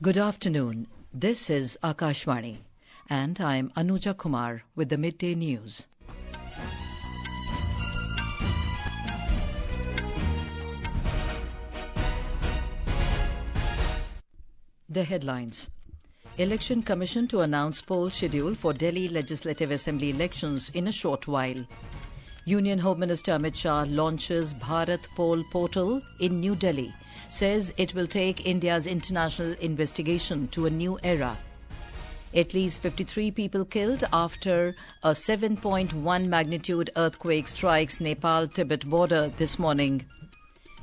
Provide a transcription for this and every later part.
Good afternoon. This is Akashvani, and I am Anuja Kumar with the midday news. The headlines. Election Commission to announce poll schedule for Delhi Legislative Assembly elections in a short while. Union Home Minister Amit Shah launches BHARATPOL portal in New Delhi, says it will take India's international investigation to a new era. At least 53 people killed after a 7.1 magnitude earthquake strikes Nepal-Tibet border this morning.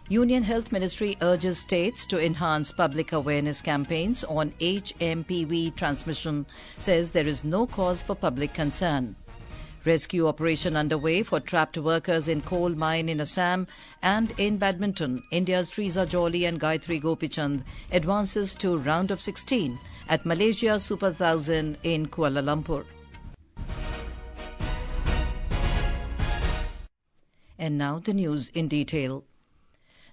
Union Health Ministry urges states to enhance public awareness campaigns on HMPV transmission, says there is no cause for public concern. Rescue operation underway for trapped workers in coal mine in Assam, and in badminton, India's Treesa and Gayatri Gopichand advances to round of 16 at Malaysia Super 1000 in Kuala Lumpur. And now the news in detail.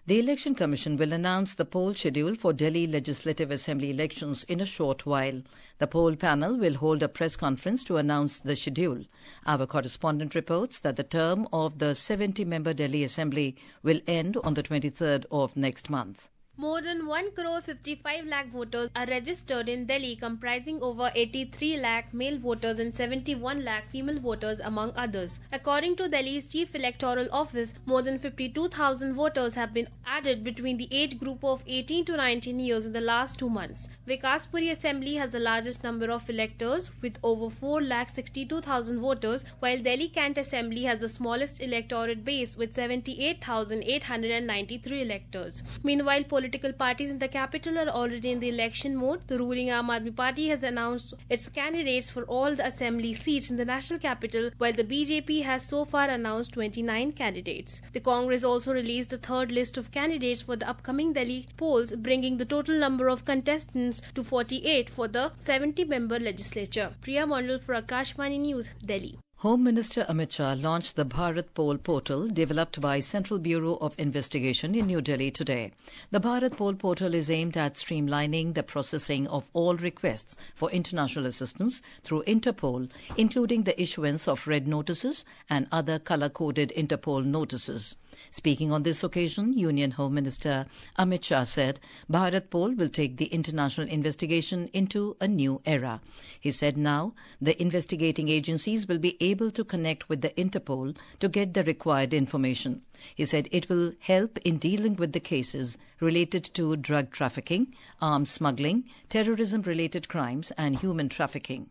The Election Commission will announce the poll schedule for Delhi Legislative Assembly elections in a short while. The poll panel will hold a press conference to announce the schedule. Our correspondent reports that the term of the 70-member Delhi Assembly will end on the 23rd of next month. More than 1,55 lakh voters are registered in Delhi, comprising over 83 lakh male voters and 71 lakh female voters, among others. According to Delhi's Chief Electoral Office, more than 52,000 voters have been added between the age group of 18 to 19 years in the last 2 months. Vikaspuri Assembly has the largest number of electors with over 4,62,000 voters, while Delhi Kant Assembly has the smallest electorate base with 78,893 electors. Meanwhile, political parties in the capital are already in the election mode. The ruling Aam Aadmi Party has announced its candidates for all the assembly seats in the national capital, while the BJP has so far announced 29 candidates. The Congress also released the third list of candidates for the upcoming Delhi polls, bringing the total number of contestants to 48 for the 70-member legislature. Priya Mandal for Akashvani News, Delhi. Home Minister Amit Shah launched the BHARATPOL portal developed by Central Bureau of Investigation in New Delhi today. The BHARATPOL portal is aimed at streamlining the processing of all requests for international assistance through Interpol, including the issuance of red notices and other colour-coded Interpol notices. Speaking on this occasion, Union Home Minister Amit Shah said BHARATPOL will take the international investigation into a new era. He said now the investigating agencies will be able to connect with the Interpol to get the required information. He said it will help in dealing with the cases related to drug trafficking, arms smuggling, terrorism-related crimes and human trafficking.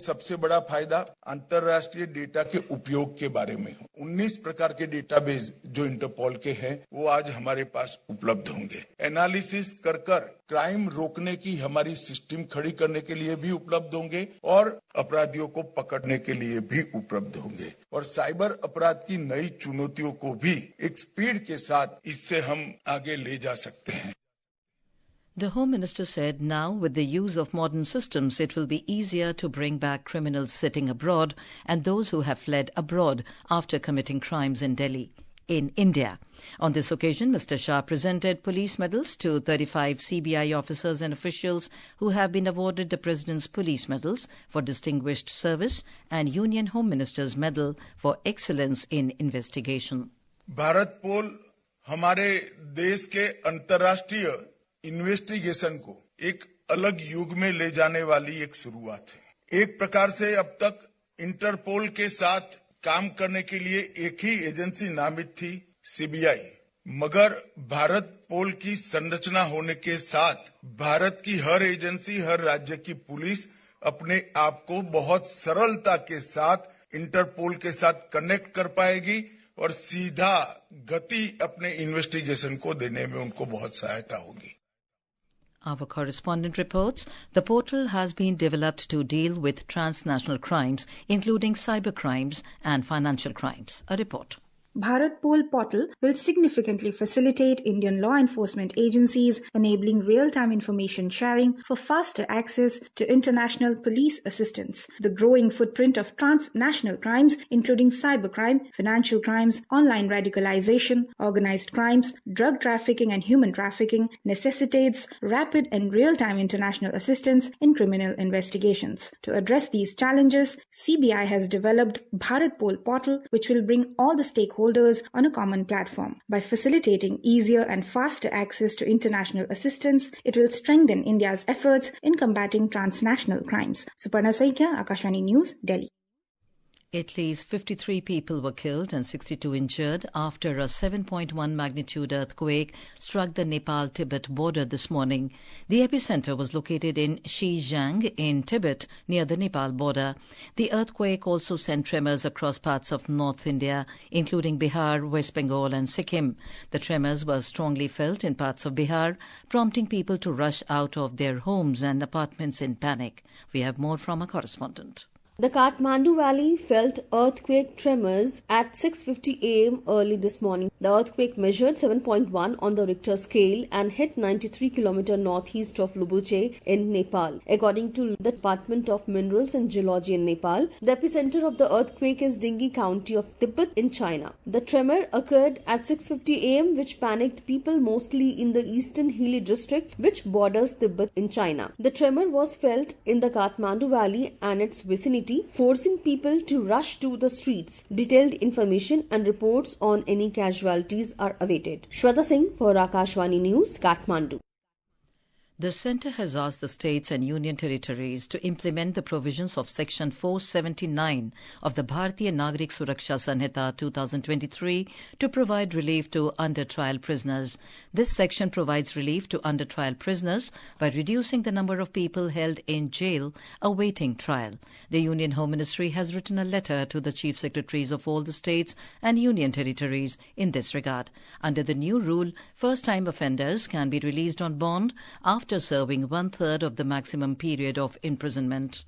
सबसे बड़ा फायदा अंतरराष्ट्रीय data के उपयोग के बारे में 19 प्रकार के डेटाबेस जो इंटरपोल के हैं वो आज हमारे पास उपलब्ध होंगे। एनालिसिस कर क्राइम रोकने की हमारी सिस्टम खड़ी करने के लिए भी उपलब्ध होंगे और अपराधियों को पकड़ने के लिए भी उपलब्ध होंगे और साइबर अपराध की नई चुनौतियों को भी एक स्पीड के साथ इससे हम आगे ले जा सकते हैं। The Home Minister said now with the use of modern systems it will be easier to bring back criminals sitting abroad and those who have fled abroad after committing crimes in Delhi, in India. On this occasion, Mr. Shah presented police medals to 35 CBI officers and officials who have been awarded the President's Police Medals for Distinguished Service and Union Home Minister's Medal for Excellence in Investigation. BHARATPOL हमारे देश के अंतर्राष्ट्रीय investigation को एक अलग युग में ले जाने वाली एक शुरुआत है। एक प्रकार से अब तक इंटरपोल के साथ काम करने के लिए एक ही एजेंसी नामित थी सीबीआई, मगर भारतपोल की संरचना होने के साथ भारत की हर एजेंसी, हर राज्य की पुलिस अपने आप को बहुत सरलता के साथ इंटरपोल के साथ कनेक्ट कर पाएगी और सीधा गति अपने इन्वेस्टिगेशन को देने में उनको बहुत सहायता होगी। Our correspondent reports, the portal has been developed to deal with transnational crimes, including cyber crimes and financial crimes. A report. BHARATPOL portal will significantly facilitate Indian law enforcement agencies, enabling real-time information sharing for faster access to international police assistance. The growing footprint of transnational crimes, including cybercrime, financial crimes, online radicalization, organized crimes, drug trafficking and human trafficking, necessitates rapid and real-time international assistance in criminal investigations. To address these challenges, CBI has developed BHARATPOL portal, which will bring all the stakeholders on a common platform. By facilitating easier and faster access to international assistance, it will strengthen India's efforts in combating transnational crimes. Suparna Saikya, Akashvani News, Delhi. Italy's 53 people were killed and 62 injured after a 7.1 magnitude earthquake struck the Nepal-Tibet border this morning. The epicenter was located in Xizang in Tibet, near the Nepal border. The earthquake also sent tremors across parts of North India, including Bihar, West Bengal and Sikkim. The tremors were strongly felt in parts of Bihar, prompting people to rush out of their homes and apartments in panic. We have more from our correspondent. The Katmandu Valley felt earthquake tremors at 6:50 a.m. early this morning. The earthquake measured 7.1 on the Richter scale and hit 93 km northeast of Lumpur in Nepal. According to the Department of Minerals and Geology in Nepal, the epicenter of the earthquake is Dingi County of Tibet in China. The tremor occurred at 6:50 a.m., which panicked people mostly in the eastern hilly district, which borders Tibet in China. The tremor was felt in the Katmandu Valley and its vicinity, forcing people to rush to the streets. Detailed information and reports on any casualties are awaited. Shweta Singh for Akashvani News, Katmandu. The Centre has asked the states and union territories to implement the provisions of Section 479 of the Bharatiya Nagrik Suraksha Sanhita 2023 to provide relief to under-trial prisoners. This section provides relief to under-trial prisoners by reducing the number of people held in jail awaiting trial. The Union Home Ministry has written a letter to the Chief Secretaries of all the states and union territories in this regard. Under the new rule, first-time offenders can be released on bond after serving one-third of the maximum period of imprisonment.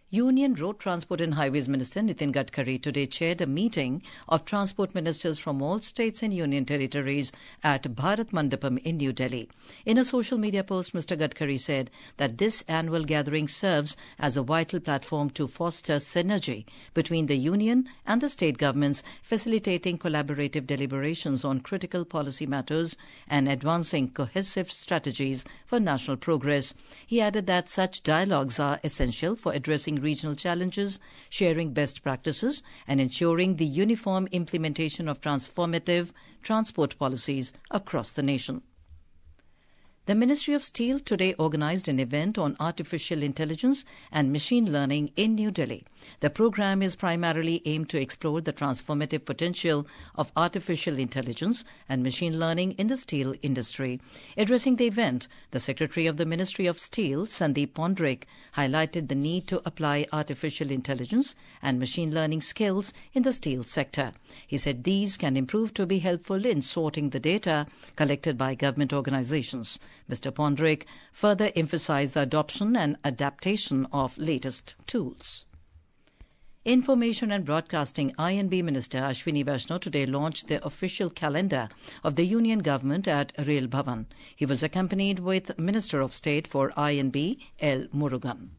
Union Road Transport and Highways Minister Nitin Gadkari today chaired a meeting of transport ministers from all states and union territories at Bharat Mandapam in New Delhi. In a social media post, Mr. Gadkari said that this annual gathering serves as a vital platform to foster synergy between the union and the state governments, facilitating collaborative deliberations on critical policy matters and advancing cohesive strategies for national progress. He added that such dialogues are essential for addressing regional challenges, sharing best practices, and ensuring the uniform implementation of transformative transport policies across the nation. The Ministry of Steel today organized an event on artificial intelligence and machine learning in New Delhi. The program is primarily aimed to explore the transformative potential of artificial intelligence and machine learning in the steel industry. Addressing the event, the Secretary of the Ministry of Steel, Sandeep Pondrik, highlighted the need to apply artificial intelligence and machine learning skills in the steel sector. He said these can improve to be helpful in sorting the data collected by government organizations. Mr. Pondrik further emphasized the adoption and adaptation of latest tools. Information and Broadcasting I&B Minister Ashwini Vaishnaw today launched the official calendar of the Union Government at Rail Bhavan. He was accompanied with Minister of State for I&B, L. Murugan.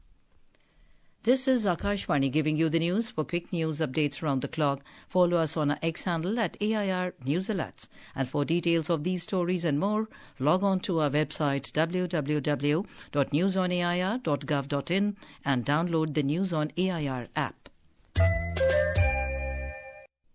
This is Akashvani giving you the news. For quick news updates around the clock, follow us on our X handle at AIR News Alerts. And for details of these stories and more, log on to our website www.newsonair.gov.in and download the News on AIR app.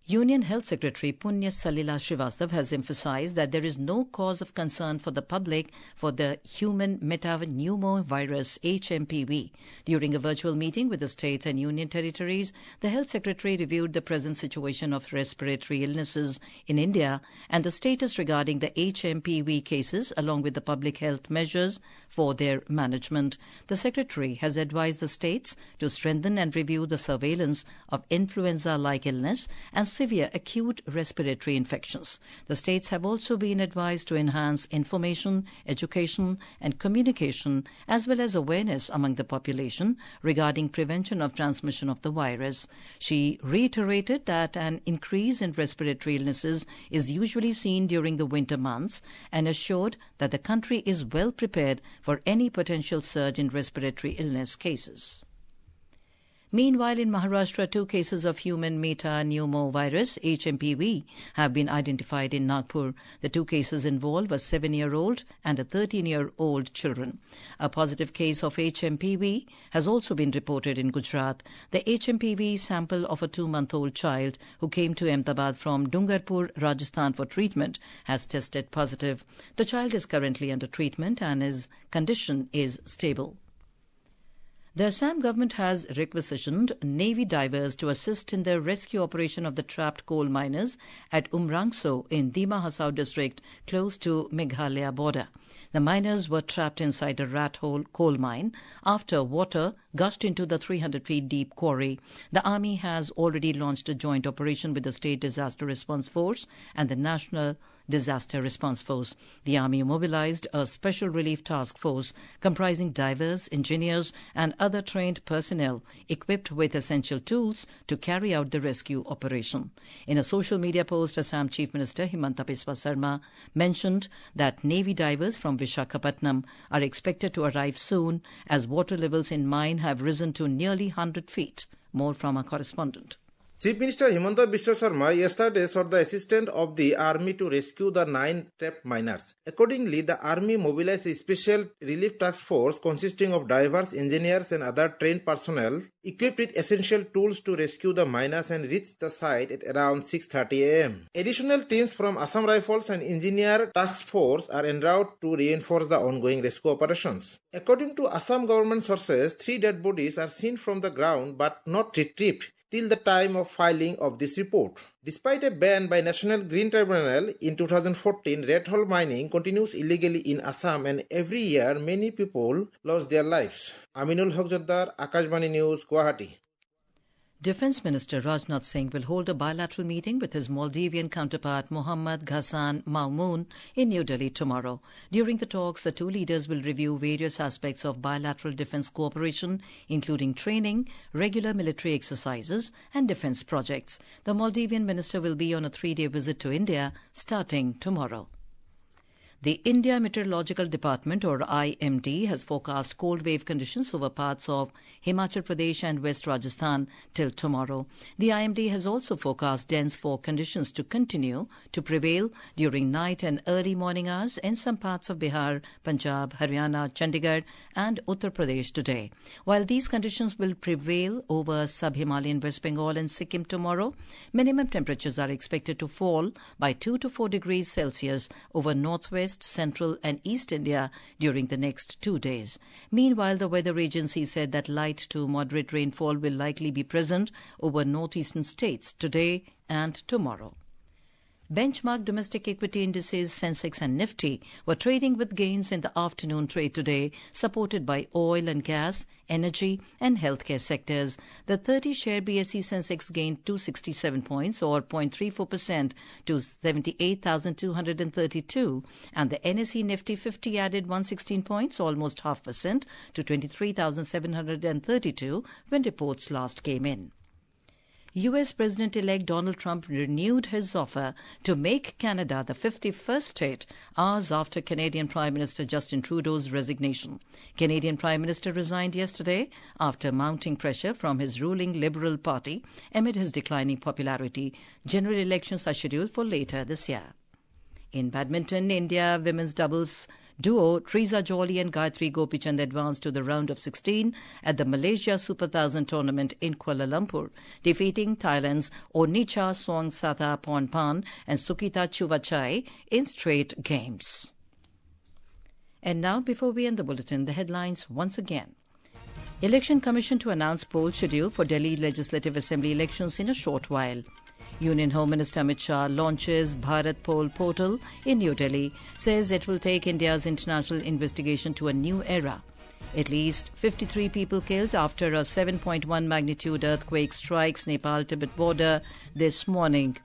Union Health Secretary Punya Salila Srivastav has emphasized that there is no cause of concern for the public for the human metapneumovirus HMPV. During a virtual meeting with the states and union territories, the Health Secretary reviewed the present situation of respiratory illnesses in India and the status regarding the HMPV cases along with the public health measures for their management. The Secretary has advised the states to strengthen and review the surveillance of influenza-like illness and severe acute respiratory infections. The states have also been advised to enhance information, education and communication as well as awareness among the population regarding prevention of transmission of the virus. She reiterated that an increase in respiratory illnesses is usually seen during the winter months and assured that the country is well prepared for any potential surge in respiratory illness cases. Meanwhile, in Maharashtra, 2 cases of human metapneumovirus, HMPV, have been identified in Nagpur. The 2 cases involve a 7-year-old and a 13-year-old children. A positive case of HMPV has also been reported in Gujarat. The HMPV sample of a 2-month-old child who came to Ahmedabad from Dungarpur, Rajasthan for treatment has tested positive. The child is currently under treatment and his condition is stable. The Assam government has requisitioned Navy divers to assist in the rescue operation of the trapped coal miners at Umrangso in Dima Hasao district close to Meghalaya border. The miners were trapped inside a rat hole coal mine after water gushed into the 300 feet deep quarry. The army has already launched a joint operation with the State Disaster Response Force and the National Disaster Response Force. The army mobilized a special relief task force comprising divers, engineers and other trained personnel equipped with essential tools to carry out the rescue operation. In a social media post, Assam Chief Minister Himanta Biswa Sarma mentioned that Navy divers from Visakhapatnam are expected to arrive soon as water levels in mine have risen to nearly 100 feet. More from our correspondent. Chief Minister Himanta Biswa Sarma yesterday sought the assistance of the army to rescue the 9 trapped miners. Accordingly, the army mobilized a special relief task force consisting of divers, engineers and other trained personnel equipped with essential tools to rescue the miners and reached the site at around 6:30 am. Additional teams from Assam Rifles and Engineer Task Force are en route to reinforce the ongoing rescue operations. According to Assam government sources, 3 dead bodies are seen from the ground but not retrieved till the time of filing of this report. Despite a ban by National Green Tribunal in 2014, red hole mining continues illegally in Assam and every year many people lose their lives. Aminul Haqjaddar, Akashvani News, Guwahati. Defence Minister Rajnath Singh will hold a bilateral meeting with his Maldivian counterpart Mohammad Ghassan Mamoun in New Delhi tomorrow. During the talks, the 2 leaders will review various aspects of bilateral defence cooperation, including training, regular military exercises and defence projects. The Maldivian minister will be on a 3-day visit to India starting tomorrow. The India Meteorological Department, or IMD, has forecast cold wave conditions over parts of Himachal Pradesh and West Rajasthan till tomorrow. The IMD has also forecast dense fog conditions to continue to prevail during night and early morning hours in some parts of Bihar, Punjab, Haryana, Chandigarh and Uttar Pradesh today. While these conditions will prevail over sub-Himalayan West Bengal and Sikkim tomorrow, minimum temperatures are expected to fall by 2 to 4 degrees Celsius over northwest, central and east India during the next 2 days. Meanwhile, the weather agency said that light to moderate rainfall will likely be present over northeastern states today and tomorrow. Benchmark domestic equity indices Sensex and Nifty were trading with gains in the afternoon trade today, supported by oil and gas, energy and healthcare sectors. The 30-share BSE Sensex gained 267 points or 0.34% to 78,232 and the NSE Nifty 50 added 116 points, almost 0.5% to 23,732 when reports last came in. U.S. President-elect Donald Trump renewed his offer to make Canada the 51st state hours after Canadian Prime Minister Justin Trudeau's resignation. Canadian Prime Minister resigned yesterday after mounting pressure from his ruling Liberal Party amid his declining popularity. General elections are scheduled for later this year. In badminton, India women's doubles duo Treesa and Gayatri Gopichand advanced to the round of 16 at the Malaysia Super 1000 tournament in Kuala Lumpur, defeating Thailand's Onicha Swangsatha Ponpan and Sukita Chuvachai in straight games. And now, before we end the bulletin, the headlines once again. Election Commission to announce poll schedule for Delhi Legislative Assembly elections in a short while. Union Home Minister Amit Shah launches BharatPoll portal in New Delhi, says it will take India's international investigation to a new era. At least 53 people killed after a 7.1 magnitude earthquake strikes Nepal-Tibet border this morning.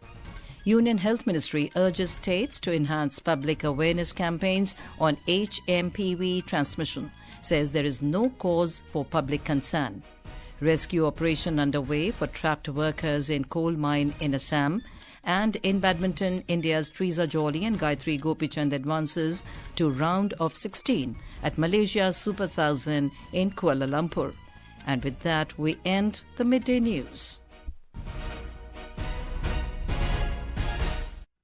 Union Health Ministry urges states to enhance public awareness campaigns on HMPV transmission, says there is no cause for public concern. Rescue operation underway for trapped workers in coal mine in Assam. And in badminton, India's Treesa and Gayatri Gopichand advances to round of 16 at Malaysia's Super 1000 in Kuala Lumpur. And with that, we end the midday news.